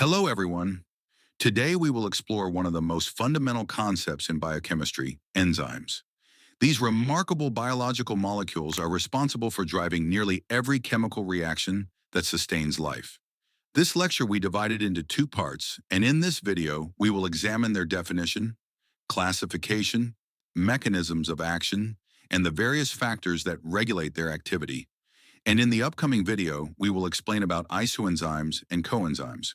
Hello, everyone. Today, we will explore one of the most fundamental concepts in biochemistry, enzymes. These remarkable biological molecules are responsible for driving nearly every chemical reaction that sustains life. This lecture we divided into two parts, and in this video, we will examine their definition, classification, mechanisms of action, and the various factors that regulate their activity. And in the upcoming video, we will explain about isoenzymes and coenzymes.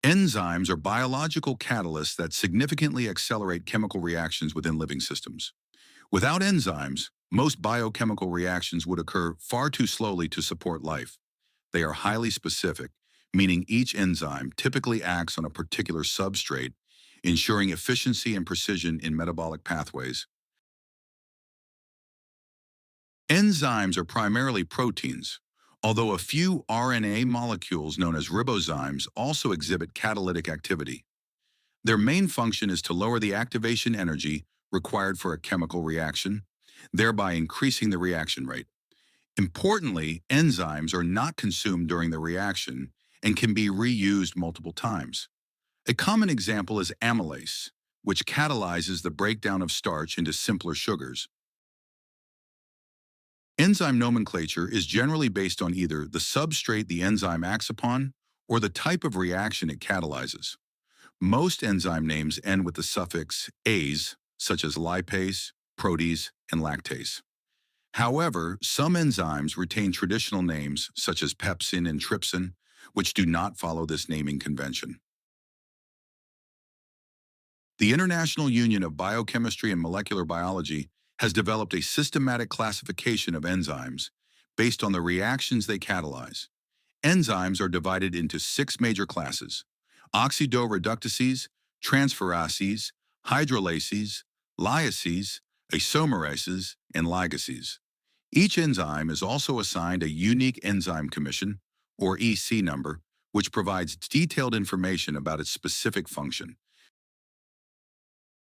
Enzymes are biological catalysts that significantly accelerate chemical reactions within living systems. Without enzymes, most biochemical reactions would occur far too slowly to support life. They are highly specific, meaning each enzyme typically acts on a particular substrate, ensuring efficiency and precision in metabolic pathways. Enzymes are primarily proteins, although a few RNA molecules known as ribozymes also exhibit catalytic activity. Their main function is to lower the activation energy required for a chemical reaction, thereby increasing the reaction rate. Importantly, enzymes are not consumed during the reaction and can be reused multiple times. A common example is amylase, which catalyzes the breakdown of starch into simpler sugars. Enzyme nomenclature is generally based on either the substrate the enzyme acts upon or the type of reaction it catalyzes. Most enzyme names end with the suffix "ase", such as lipase, protease, and lactase. However, some enzymes retain traditional names such as pepsin and trypsin, which do not follow this naming convention. The International Union of Biochemistry and Molecular Biology has developed a systematic classification of enzymes based on the reactions they catalyze. Enzymes are divided into six major classes: oxidoreductases, transferases, hydrolases, lyases, isomerases, and ligases. Each enzyme is also assigned a unique enzyme commission, or EC number, which provides detailed information about its specific function.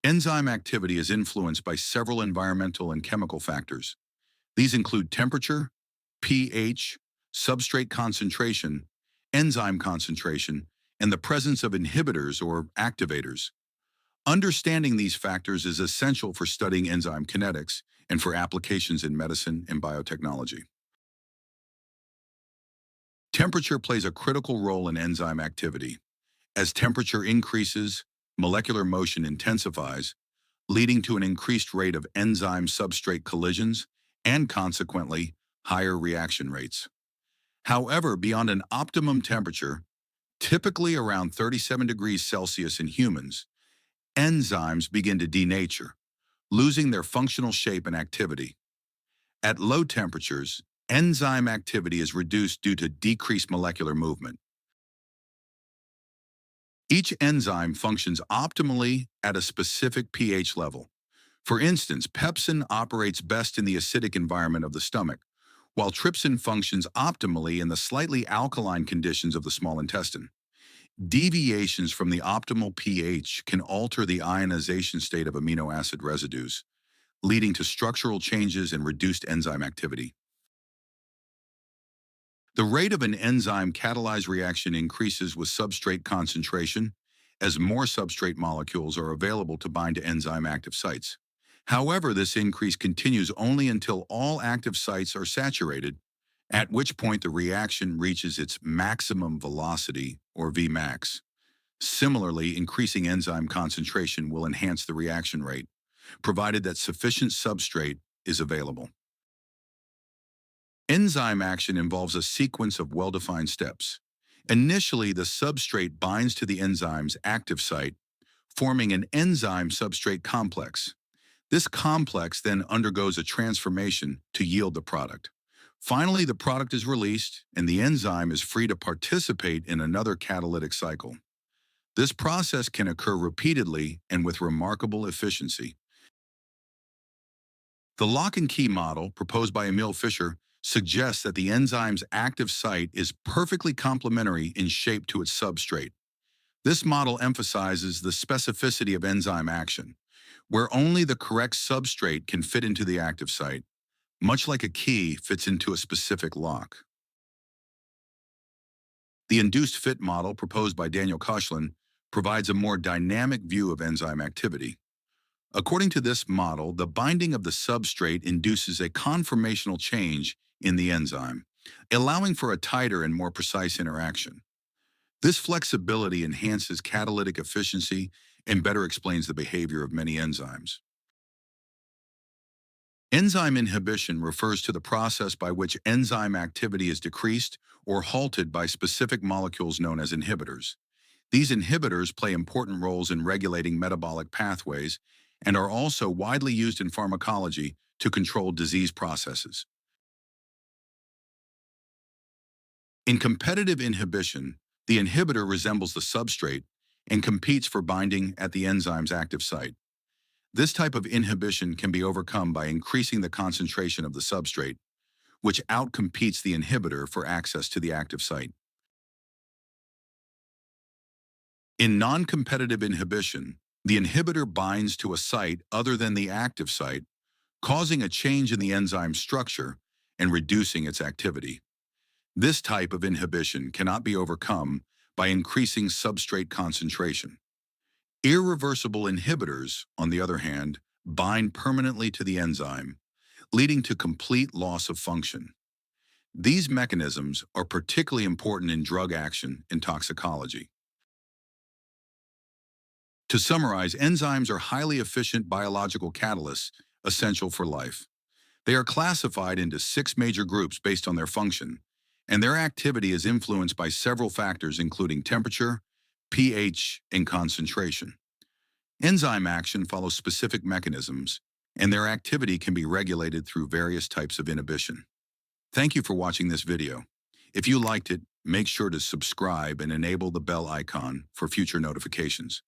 Enzyme activity is influenced by several environmental and chemical factors. These include temperature, pH, substrate concentration, enzyme concentration, and the presence of inhibitors or activators. Understanding these factors is essential for studying enzyme kinetics and for applications in medicine and biotechnology. Temperature plays a critical role in enzyme activity. As temperature increases, molecular motion intensifies, leading to an increased rate of enzyme-substrate collisions and, consequently, higher reaction rates. However, beyond an optimum temperature, typically around 37 degrees Celsius in humans, enzymes begin to denature, losing their functional shape and activity. At low temperatures, enzyme activity is reduced due to decreased molecular movement. Each enzyme functions optimally at a specific pH level. For instance, pepsin operates best in the acidic environment of the stomach, while trypsin functions optimally in the slightly alkaline conditions of the small intestine. Deviations from the optimal pH can alter the ionization state of amino acid residues, leading to structural changes and reduced enzyme activity. The rate of an enzyme catalyzed reaction increases with substrate concentration as more substrate molecules are available to bind to enzyme active sites. However, this increase continues only until all active sites are saturated, at which point the reaction reaches its maximum velocity, or Vmax. Similarly, increasing enzyme concentration will enhance the reaction rate, provided that sufficient substrate is available. Enzyme action involves a sequence of well-defined steps. Initially, the substrate binds to the enzyme's active site, forming an enzyme-substrate complex. This complex then undergoes a transformation to yield the product. Finally, the product is released, and the enzyme is free to participate in another catalytic cycle. This process can occur repeatedly and with remarkable efficiency. The lock and key model, proposed by Emil Fischer, suggests that the enzyme's active site is perfectly complementary in shape to its substrate. This model emphasizes the specificity of enzyme action, where only the correct substrate can fit into the active site, much like a key fits into a specific lock. The Induced Fit model proposed by Daniel Koshland provides a more dynamic view of enzyme activity. According to this model, the binding of the substrate induces a conformational change in the enzyme, allowing for a tighter and more precise interaction. This flexibility enhances catalytic efficiency and better explains the behavior of many enzymes. Enzyme inhibition refers to the process by which enzyme activity is decreased or halted by specific molecules known as inhibitors. These inhibitors play important roles in regulating metabolic pathways and are also widely used in pharmacology to control disease processes. In competitive inhibition, the inhibitor resembles the substrate and competes for binding at the enzyme's active site. This type of inhibition can be overcome by increasing the concentration of the substrate, which outcompetes the inhibitor for access to the active site. In non-competitive inhibition, the inhibitor binds to a site other than the active site, causing a change in the enzyme structure and reducing its activity. This type of inhibition cannot be overcome by increasing substrate concentration. Irreversible inhibitors, on the other hand, bind permanently to the enzyme, leading to complete loss of function. These mechanisms are particularly important in drug action and toxicology. To summarize, enzymes are highly efficient biological catalysts essential for life. They are classified into 6 major groups based on their function, and their activity is influenced by several factors including temperature, pH, and concentration. Enzyme action follows specific mechanisms, and their activity can be regulated through various types of inhibition. Thank you for watching this video. If you liked it, make sure to subscribe and enable the bell icon for future notifications.